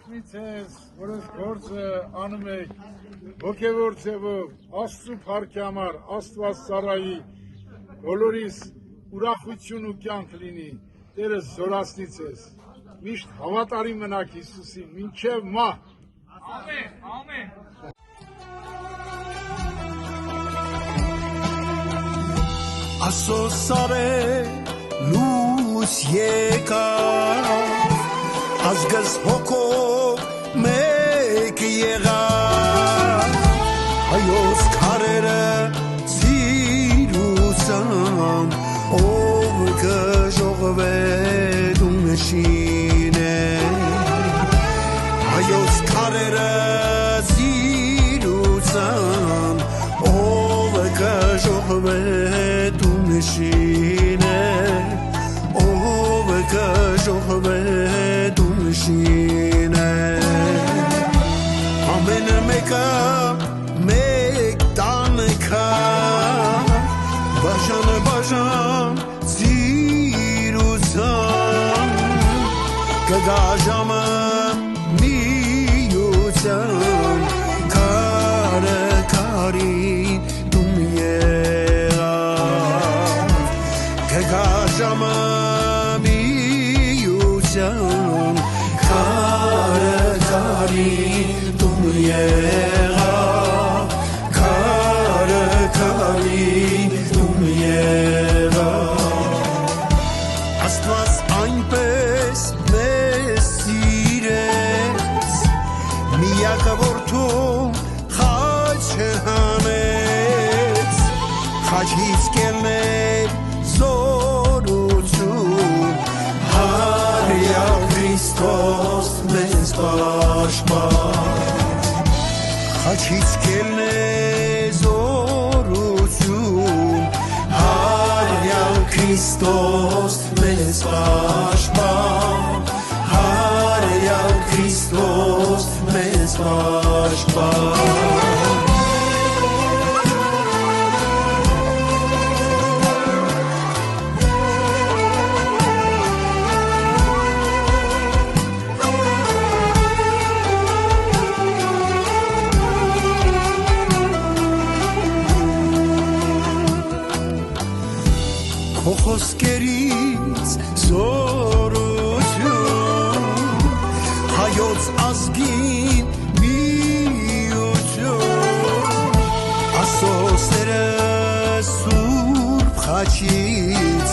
Զորացնից ես, որ ես գործը անում եք, ոգևոր ձևով, Աստծու փառքի համար, Աստված ծառայի, բոլորիս ուրախություն ու կյանք լինի, Տերս զորացնից ես, միշտ հավատարիմ մնաք Հիսուսին, մինչև մահ։ Ամեն, ամեն։ Ասոսարե լույս եկավ, ազգս հոգով մեկ եղավ, հայոց քարերը ծիրուցան, ով կժողվե դու նշին է, հայոց քարերը ծիրուցան, ով կժողվե դու նշին է, ով կժողվե դու նշին է, ամենը մեկը մեկ տանքա, բաժանը բաժան ծիրուցան, կգա ժամը միության, քարը քարի դու եղավ, կգա ժամը միության, քարը քարի դու եղավ, քարը քարի դու եղավ, Աստված այնպես մեզ սիրեց, միակը որդու խաչը հանեց, խաչից կելներ զորություն, հարյալ Քրիստոս մեզ պաշտպան, խաչից կելներ զորություն, հարյալ Քրիստոս մեզ պաշտպան, հարյալ Քրիստոս մեզ պաշտպան, քո խոսքերից զորություն, հայոց ազգին միություն, ասոսները սուրբ խաչից,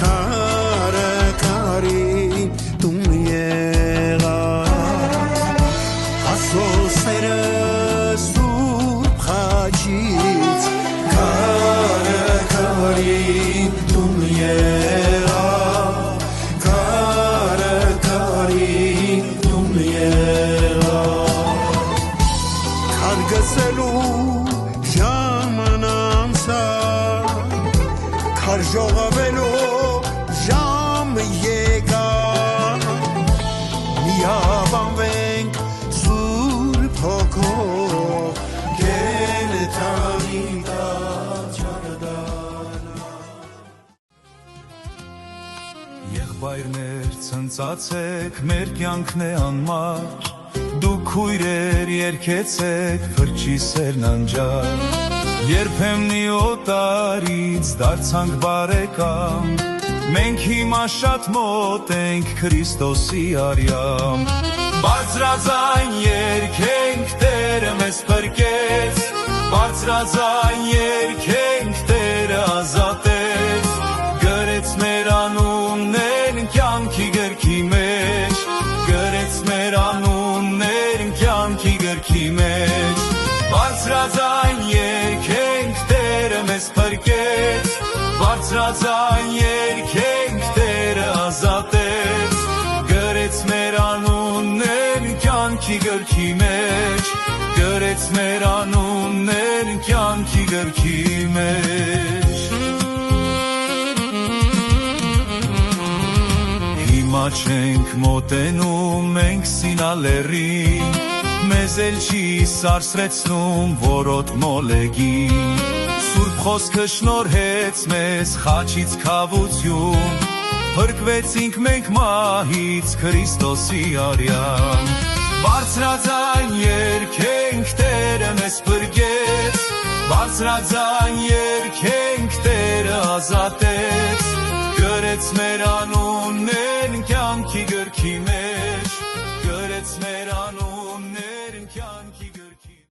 քարը քարի դու եղավ, ասոսները սուրբ խաչից, քարը քարի դու եղավ, քարը քարի դու եղավ, քար գցելու ժամն անցավ, քար ժողովելու ժամ եկավ, միաբանվենք սուրբ հոգով, կենթանի Եղբայրներ ցնծացեք, մեր կյանքն է անմար, դուք քույրեր երգեցեք, փրկի սերն անջար, երբեմնի օտարից դարձանք բարեկամ, մենք հիմա շատ մոտ ենք Քրիստոսի արյամ, բարձրաձայն երգենք, Տերը մեզ փրկեց, բարձրաձայն երգենք, Տերը ազատեց, գրեց մեր անուններն կյանքի գրքի մեջ, գրեց մեր անուններն կյանքի գրքի մեջ, բարձրաձայն երգենք, Տերը մեզ փրկեց, բարձրաձայն երգենք, Տերը ազատեց, գրեց մեր անուններն կյանքի գրքի մեջ, գրեց մեր անուններն կյանքի գրքի մեջ, հիմա չենք մոտենում մենք Սինալերին, մեզ էլ չի սարսրեցնում որոտ մոլեգին, Սուրբ խոսքը շնորհեց մեզ խաչից քավություն, փրկվեցինք մենք մահից Քրիստոսի արյամ, Բարձրաձայն երգենք Տերը մեզ փրկեց, բարձրաձայն երգենք Տերը ազատեց, գրեց մեր անունը